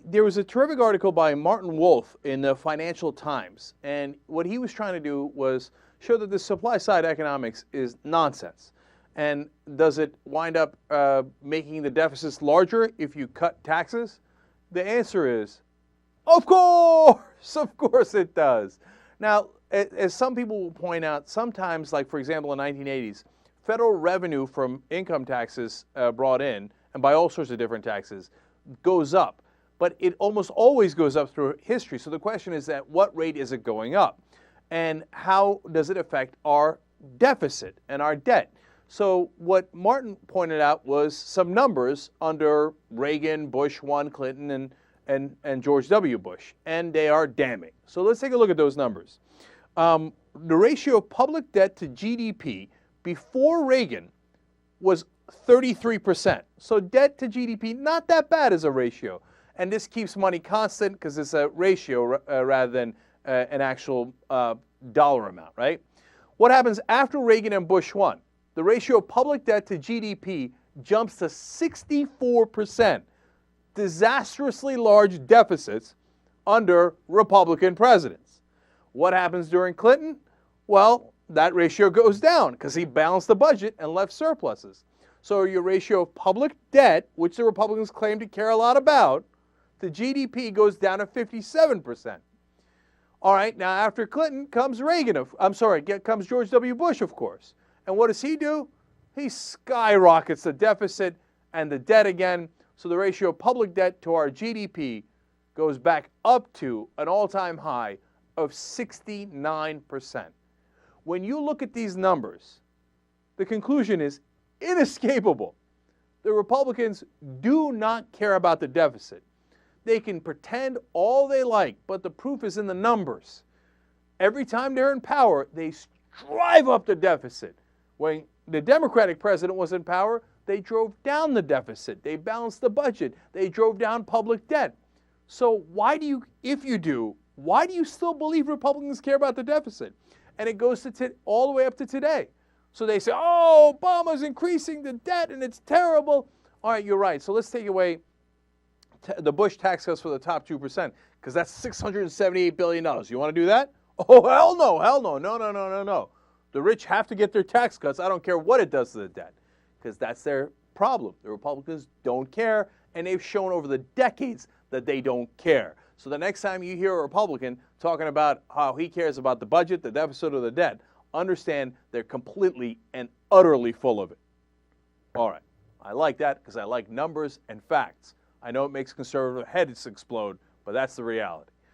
there was a terrific article by Martin Wolf in the Financial Times, and what he was trying to do was show that the supply side economics is nonsense. And does it wind up making the deficits larger if you cut taxes? The answer is, of course it does. Now, as some people will point out, sometimes, like for example in the 1980s, federal revenue from income taxes brought in, and by all sorts of different taxes, goes up. But it almost always goes up through history. So the question is, at what rate is it going up? And how does it affect our deficit and our debt? So what Martin pointed out was some numbers under Reagan, Bush 1, Clinton, and George W. Bush, and they are damning. So let's take a look at those numbers. The ratio of public debt to GDP before Reagan was 33%. So debt to GDP, not that bad as a ratio. And this keeps money constant because it's a ratio rather than an actual dollar amount, right? What happens after Reagan and Bush 1? The ratio of public debt to GDP jumps to 64%. Disastrously large deficits under Republican presidents. What happens during Clinton? Well, that ratio goes down because he balanced the budget and left surpluses. So your ratio of public debt, which the Republicans claim to care a lot about, to GDP goes down to 57%. All right, now after Clinton comes comes George W. Bush, of course. And what does he do? He skyrockets the deficit and the debt again. So the ratio of public debt to our GDP goes back up to an all-time high of 69%. When you look at these numbers, the conclusion is inescapable. The Republicans do not care about the deficit. They can pretend all they like, but the proof is in the numbers. Every time they're in power, they drive up the deficit. When the Democratic president was in power, they drove down the deficit. They balanced the budget. They drove down public debt. So if you do, why do you still believe Republicans care about the deficit? And it goes to all the way up to today. So they say, oh, Obama's increasing the debt and it's terrible. All right, you're right. So let's take away the Bush tax cuts for the top 2%, because that's $678 billion. You want to do that? Oh, hell no. No. The rich have to get their tax cuts. I don't care what it does to the debt, because that's their problem. The Republicans don't care, and they've shown over the decades that they don't care. So the next time you hear a Republican talking about how he cares about the budget, the deficit, or the debt, understand they're completely and utterly full of it. All right. I like that because I like numbers and facts. I know it makes conservative heads explode, but that's the reality.